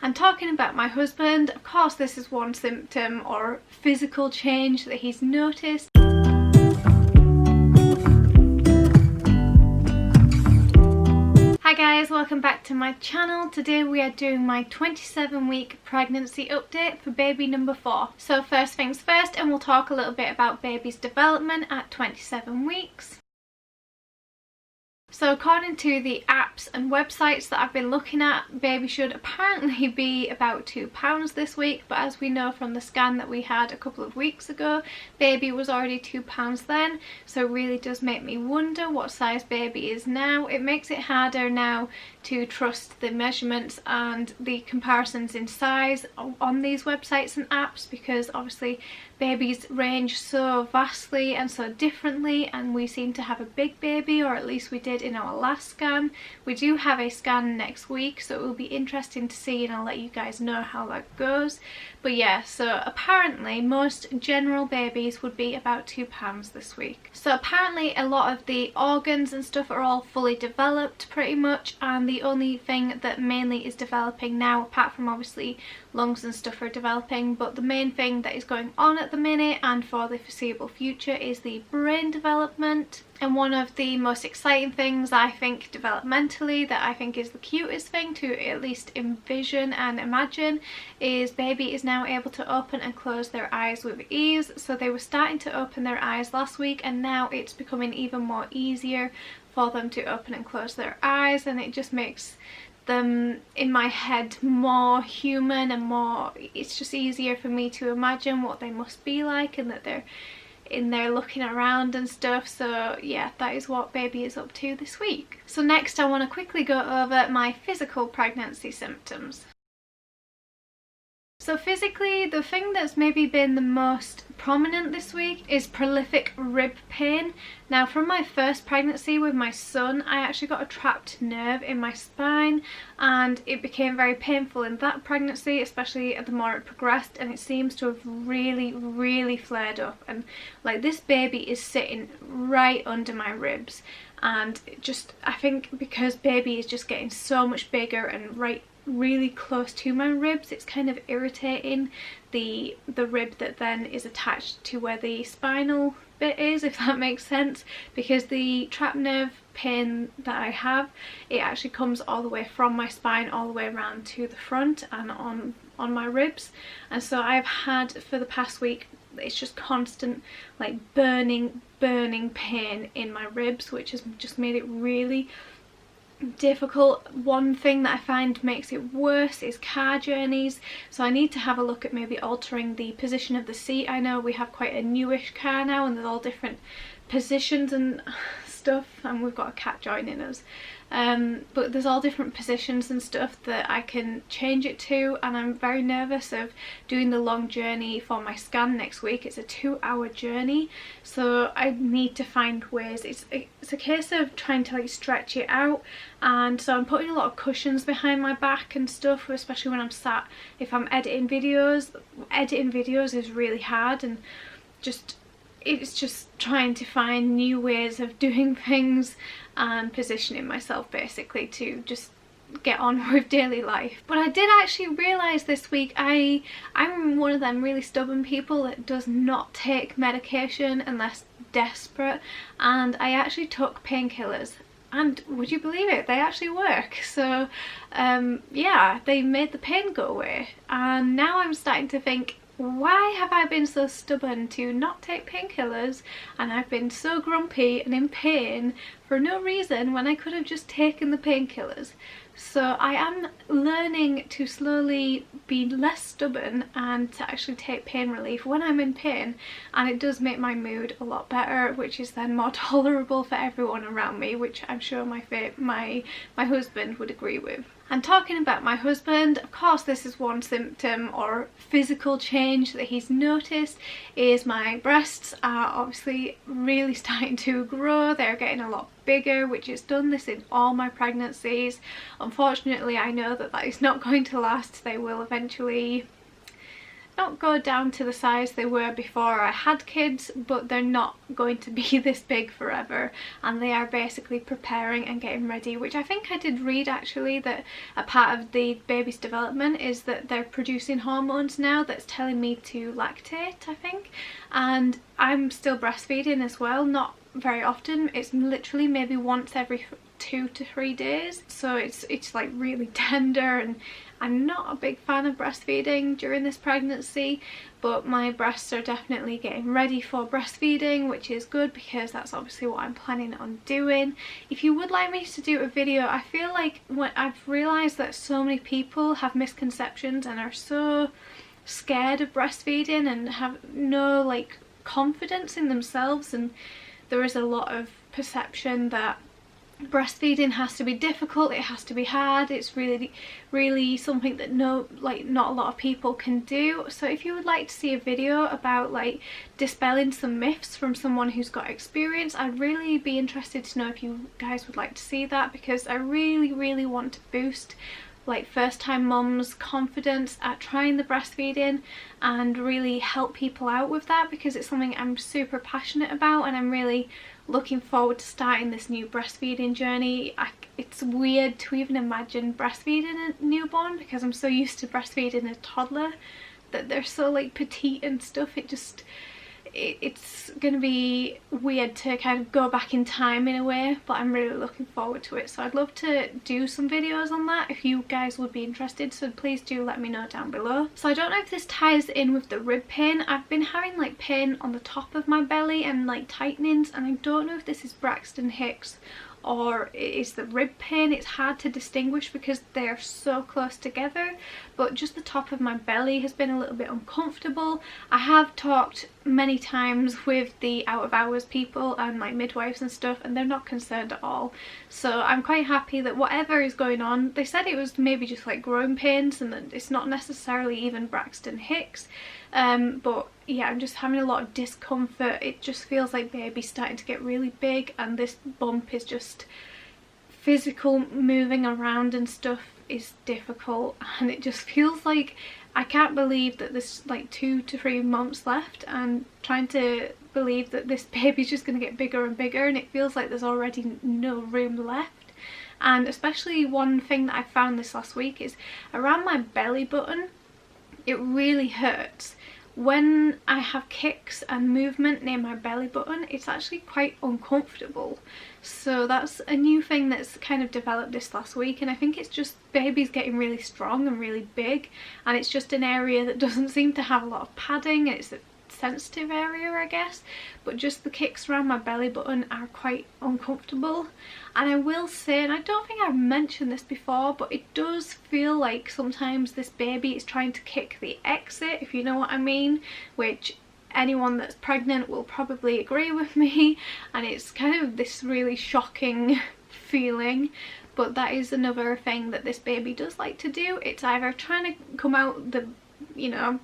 And talking about my husband, of course this is one symptom or physical change that he's noticed. Hi guys, welcome back to my channel. Today we are doing my 27-week pregnancy update for baby number 4. So first things first, and we'll talk a little bit about baby's development at 27 weeks. So according to the apps and websites that I've been looking at, baby should apparently be about 2 pounds this week, but as we know from the scan that we had a couple of weeks ago, baby was already 2 pounds then, so it really does make me wonder what size baby is now. It makes it harder now to trust the measurements and the comparisons in size on these websites and apps, because obviously babies range so vastly and so differently, and we seem to have a big baby, or at least we did in our last scan. We do have a scan next week, so it will be interesting to see, and I'll let you guys know how that goes. But yeah, so apparently most general babies would be about 2 pounds this week. So apparently a lot of the organs and stuff are all fully developed pretty much, and the only thing that mainly is developing now, apart from obviously lungs and stuff are developing, but the main thing that is going on at the minute and for the foreseeable future is the brain development. And one of the most exciting things I think developmentally, that I think is the cutest thing to at least envision and imagine, is baby is now able to open and close their eyes with ease. So they were starting to open their eyes last week, and now it's becoming even more easier for them to open and close their eyes, and it just makes them, in my head, more human and more, it's just easier for me to imagine what they must be like, and that they're in there looking around and stuff. So yeah, that is what baby is up to this week. So next I want to quickly go over my physical pregnancy symptoms. So physically, the thing that's maybe been the most prominent this week is prolific rib pain. Now from my first pregnancy with my son, I actually got a trapped nerve in my spine, and it became very painful in that pregnancy, especially the more it progressed, and it seems to have really flared up, and like this baby is sitting right under my ribs, and just, I think because baby is just getting so much bigger and really close to my ribs, it's kind of irritating the rib that then is attached to where the spinal bit is, if that makes sense, because the trapped nerve pain that I have, it actually comes all the way from my spine all the way around to the front and on my ribs. And so I've had for the past week, it's just constant like burning pain in my ribs, which has just made it really difficult. One thing that I find makes it worse is car journeys, so I need to have a look at maybe altering the position of the seat. I know we have quite a newish car now, and there's all different positions and stuff, and we've got a cat joining us, but there's all different positions and stuff that I can change it to, and I'm very nervous of doing the long journey for my scan next week. It's a 2-hour journey, so I need to find ways. It's a case of trying to like stretch it out, and so I'm putting a lot of cushions behind my back and stuff, especially when I'm sat, if I'm editing videos. Editing videos is really hard, and it's just trying to find new ways of doing things and positioning myself basically to just get on with daily life. But I did actually realise this week I'm one of them really stubborn people that does not take medication unless desperate, and I actually took painkillers, and would you believe it, they actually work. So yeah, they made the pain go away, and now I'm starting to think, why have I been so stubborn to not take painkillers, and I've been so grumpy and in pain for no reason when I could have just taken the painkillers? So I am learning to slowly be less stubborn and to actually take pain relief when I'm in pain, and it does make my mood a lot better, which is then more tolerable for everyone around me, which I'm sure my husband would agree with. And talking about my husband, of course this is one symptom or physical change that he's noticed, is my breasts are obviously really starting to grow. They're getting a lot bigger, which has done this in all my pregnancies. Unfortunately, I know that is not going to last. They will eventually not go down to the size they were before I had kids, but they're not going to be this big forever, and they are basically preparing and getting ready, which I think I did read actually that a part of the baby's development is that they're producing hormones now that's telling me to lactate, I think. And I'm still breastfeeding as well, not very often. It's literally maybe once every 2 to 3 days, so it's like really tender, and I'm not a big fan of breastfeeding during this pregnancy, but my breasts are definitely getting ready for breastfeeding, which is good because that's obviously what I'm planning on doing. If you would like me to do a video, I feel like when I've realised that so many people have misconceptions and are so scared of breastfeeding and have no like confidence in themselves, and there is a lot of perception that breastfeeding has to be difficult, it has to be hard, it's really something that not a lot of people can do. So if you would like to see a video about like dispelling some myths from someone who's got experience, I'd really be interested to know if you guys would like to see that, because I really want to boost like first time mums' confidence at trying the breastfeeding and really help people out with that, because it's something I'm super passionate about, and I'm really looking forward to starting this new breastfeeding journey. It's weird to even imagine breastfeeding a newborn because I'm so used to breastfeeding a toddler that they're so like petite and stuff. It's going to be weird to kind of go back in time in a way, but I'm really looking forward to it. So I'd love to do some videos on that if you guys would be interested, so please do let me know down below. So I don't know if this ties in with the rib pain. I've been having like pain on the top of my belly and like tightenings, and I don't know if this is Braxton Hicks or it is the rib pain. It's hard to distinguish because they're so close together, but just the top of my belly has been a little bit uncomfortable. I have talked many times with the out of hours people and my midwives and stuff, and they're not concerned at all, so I'm quite happy that whatever is going on, they said it was maybe just like growing pains and that it's not necessarily even Braxton Hicks, but yeah, I'm just having a lot of discomfort. It just feels like baby's starting to get really big, and this bump is just physical. Moving around and stuff is difficult, and it just feels like I can't believe that there's like 2 to 3 months left, and trying to believe that this baby's just going to get bigger and bigger, and it feels like there's already no room left. And especially one thing that I found this last week is around my belly button, it really hurts. When I have kicks and movement near my belly button, it's actually quite uncomfortable. So that's a new thing that's kind of developed this last week, and I think it's just baby's getting really strong and really big, and it's just an area that doesn't seem to have a lot of padding, and it's a sensitive area I guess, but just the kicks around my belly button are quite uncomfortable. And I will say, and I don't think I've mentioned this before, but it does feel like sometimes this baby is trying to kick the exit, if you know what I mean, which anyone that's pregnant will probably agree with me, and it's kind of this really shocking feeling. But that is another thing that this baby does like to do. It's either trying to come out the, you know,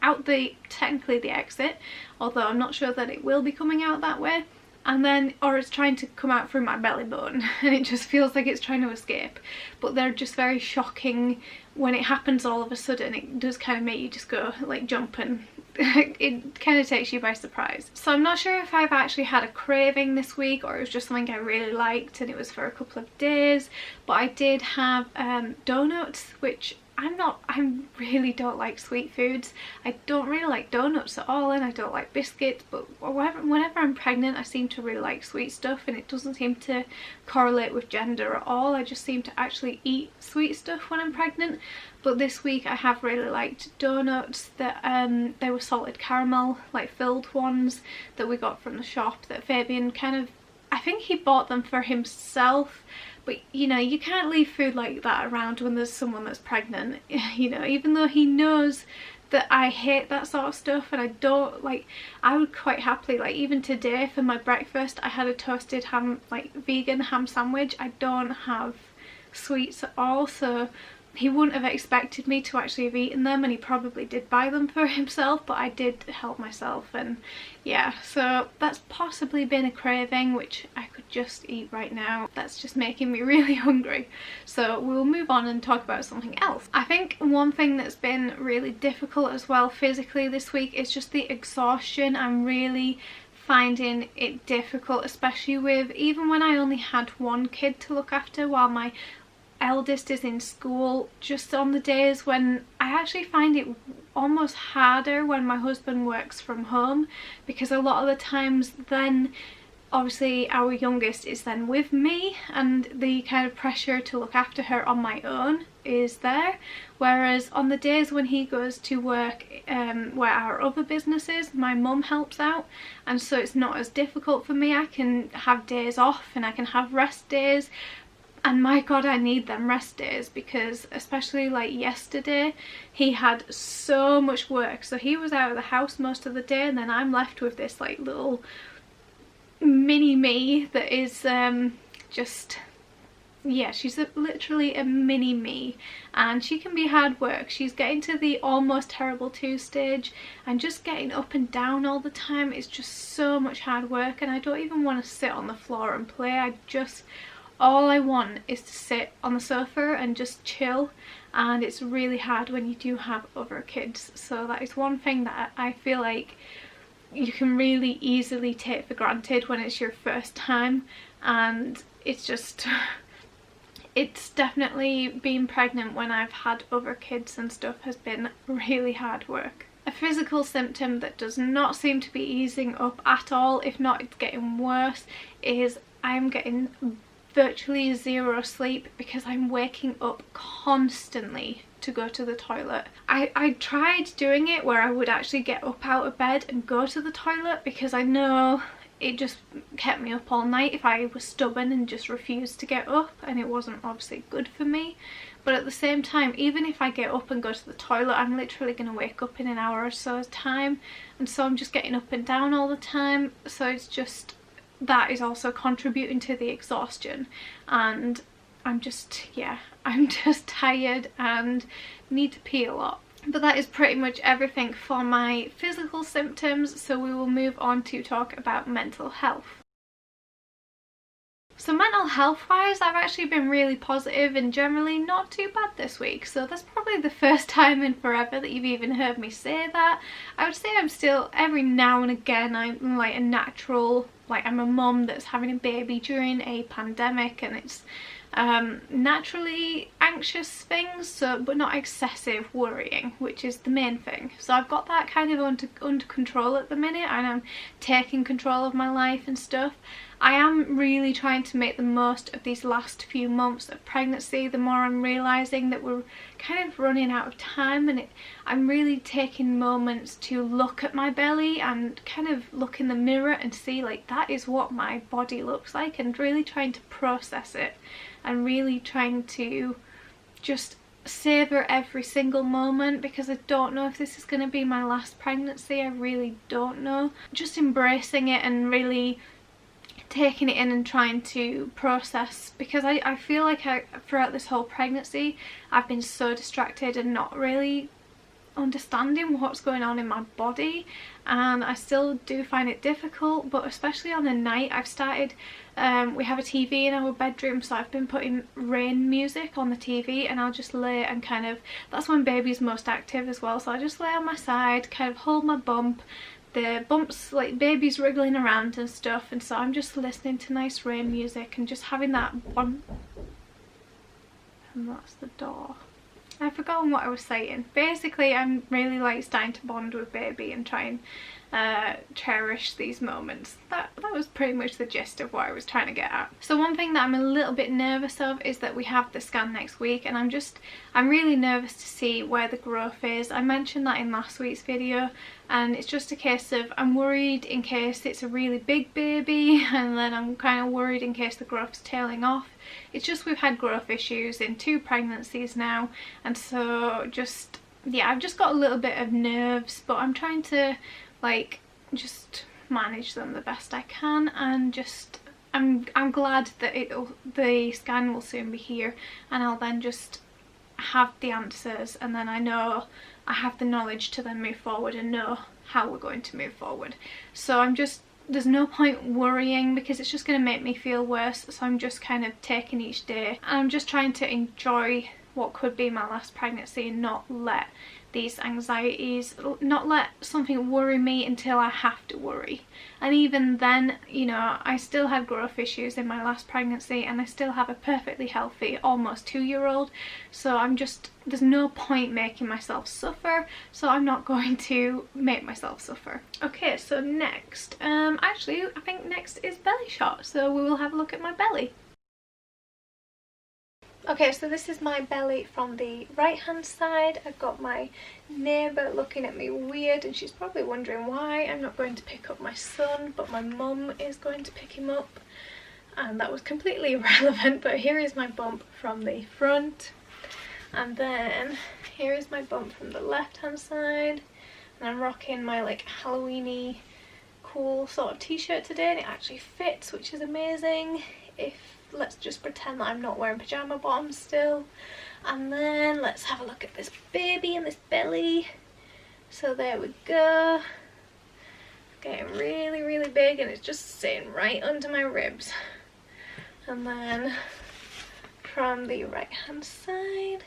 out the technically the exit, although I'm not sure that it will be coming out that way, and then or it's trying to come out through my belly button, and it just feels like it's trying to escape. But they're just very shocking when it happens all of a sudden. It does kind of make you just go like jump, and it kind of takes you by surprise. So I'm not sure if I've actually had a craving this week or it was just something I really liked and it was for a couple of days, but I did have donuts, which I really don't like sweet foods. I don't really like donuts at all, and I don't like biscuits, but whenever I'm pregnant I seem to really like sweet stuff, and it doesn't seem to correlate with gender at all. I just seem to actually eat sweet stuff when I'm pregnant. But this week I have really liked donuts that they were salted caramel, like filled ones that we got from the shop that Fabian kind of, I think he bought them for himself. But you know, you can't leave food like that around when there's someone that's pregnant, you know, even though he knows that I hate that sort of stuff, and I don't like, I would quite happily, like even today for my breakfast I had a toasted ham, like vegan ham sandwich. I don't have sweets at all, so he wouldn't have expected me to actually have eaten them, and he probably did buy them for himself, but I did help myself. And yeah, so that's possibly been a craving which I could just eat right now. That's just making me really hungry, so we'll move on and talk about something else. I think one thing that's been really difficult as well physically this week is just the exhaustion. I'm really finding it difficult, especially with, even when I only had one kid to look after while my eldest is in school, just on the days when I actually find it almost harder when my husband works from home, because a lot of the times then obviously our youngest is then with me, and the kind of pressure to look after her on my own is there, whereas on the days when he goes to work where our other business is, my mum helps out, and so it's not as difficult for me. I can have days off and I can have rest days, and my god, I need them rest days, because especially like yesterday he had so much work, so he was out of the house most of the day, and then I'm left with this like little mini me that is just, yeah, she's literally a mini me, and she can be hard work. She's getting to the almost terrible 2 stage, and just getting up and down all the time is just so much hard work, and I don't even want to sit on the floor and play. All I want is to sit on the sofa and just chill, and it's really hard when you do have other kids. So that is one thing that I feel like you can really easily take for granted when it's your first time, and it's just, it's definitely being pregnant when I've had other kids and stuff has been really hard work. A physical symptom that does not seem to be easing up at all, if not it's getting worse, is I'm getting virtually 0 sleep because I'm waking up constantly to go to the toilet. I tried doing it where I would actually get up out of bed and go to the toilet, because I know it just kept me up all night if I was stubborn and just refused to get up, and it wasn't obviously good for me. But at the same time, even if I get up and go to the toilet, I'm literally going to wake up in an hour or so's time, and so I'm just getting up and down all the time, so it's just, that is also contributing to the exhaustion, and I'm just, yeah, I'm just tired and need to pee a lot. But that is pretty much everything for my physical symptoms, so we will move on to talk about mental health. So mental health wise, I've actually been really positive and generally not too bad this week, so that's probably the first time in forever that you've even heard me say that. I would say I'm still, every now and again, I'm like a natural, like I'm a mum that's having a baby during a pandemic, and it's naturally anxious things, so, but not excessive worrying, which is the main thing. So I've got that kind of under control at the minute, and I'm taking control of my life and stuff. I am really trying to make the most of these last few months of pregnancy. The more I'm realising that we're kind of running out of time, and I'm really taking moments to look at my belly and kind of look in the mirror and see like that is what my body looks like, and really trying to process it, and really trying to just savour every single moment, because I don't know if this is going to be my last pregnancy. I really don't know. Just embracing it and really taking it in and trying to process, because I feel like throughout this whole pregnancy I've been so distracted and not really understanding what's going on in my body, and I still do find it difficult. But especially on the night, I've started, we have a TV in our bedroom, so I've been putting rain music on the TV, and I'll just lay and kind of, that's when baby's most active as well, so I just lay on my side, kind of hold my bump. The bumps, like baby's wriggling around and stuff, and so I'm just listening to nice rain music and just having that one. And that's the door. I've forgotten what I was saying. Basically, I'm really like starting to bond with baby and try and cherish these moments. That was pretty much the gist of what I was trying to get at. So one thing that I'm a little bit nervous of is that we have the scan next week, and I'm really nervous to see where the growth is. I mentioned that in last week's video, and it's just a case of I'm worried in case it's a really big baby, and then I'm kind of worried in case the growth's tailing off. It's just we've had growth issues in 2 pregnancies now, and so just, yeah, I've just got a little bit of nerves, but I'm trying to like just manage them the best I can, and just I'm glad that the scan will soon be here, and I'll then just have the answers, and then I know I have the knowledge to then move forward and know how we're going to move forward. So there's no point worrying because it's just going to make me feel worse. So I'm just kind of taking each day, and I'm just trying to enjoy what could be my last pregnancy and not let these anxieties, not let something worry me until I have to worry. And even then, you know, I still had growth issues in my last pregnancy, and I still have a perfectly healthy almost 2-year-old. So there's no point making myself suffer, so I'm not going to make myself suffer. Okay, so next, actually I think next is belly shot, so we will have a look at my belly. Okay, so this is my belly from the right hand side. I've got my neighbour looking at me weird, and she's probably wondering why I'm not going to pick up my son, but my mum is going to pick him up, and that was completely irrelevant. But here is my bump from the front, and then here is my bump from the left hand side, and I'm rocking my like Halloweeny cool sort of t-shirt today, and it actually fits, which is amazing. Let's just pretend that I'm not wearing pyjama bottoms still. And then let's have a look at this baby and this belly. So there we go. Getting really, really big, and it's just sitting right under my ribs. And then from the right hand side.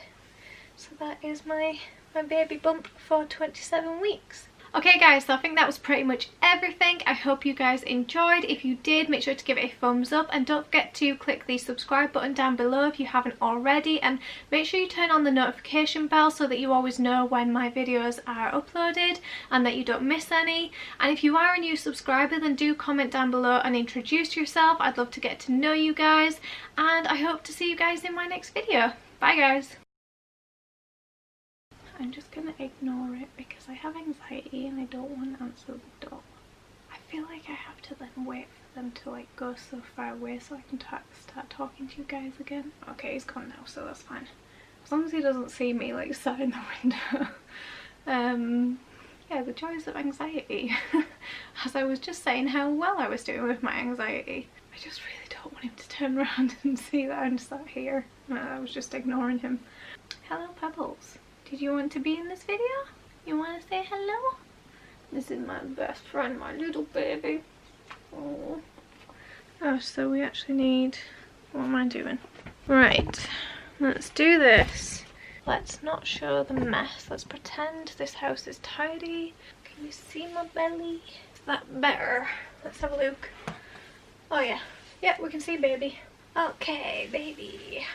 So that is my baby bump for 27 weeks. Okay guys, so I think that was pretty much everything. I hope you guys enjoyed. If you did, make sure to give it a thumbs up, and don't forget to click the subscribe button down below if you haven't already, and make sure you turn on the notification bell so that you always know when my videos are uploaded and that you don't miss any. And if you are a new subscriber, then do comment down below and introduce yourself. I'd love to get to know you guys, and I hope to see you guys in my next video. Bye guys. I'm just gonna ignore it because I have anxiety and I don't want to answer the door. I feel like I have to then wait for them to like go so far away so I can start talking to you guys again. Okay, he's gone now, so that's fine. As long as he doesn't see me like sat in the window. Yeah, the joys of anxiety. As I was just saying how well I was doing with my anxiety. I just really don't want him to turn around and see that I'm sat here. I was just ignoring him. Hello Pebbles. Did you want to be in this video? You want to say hello? This is my best friend, my little baby. Oh, so we actually need... What am I doing? Right, let's do this. Let's not show the mess. Let's pretend this house is tidy. Can you see my belly? Is that better? Let's have a look. Oh yeah. Yeah, we can see baby. Okay, baby.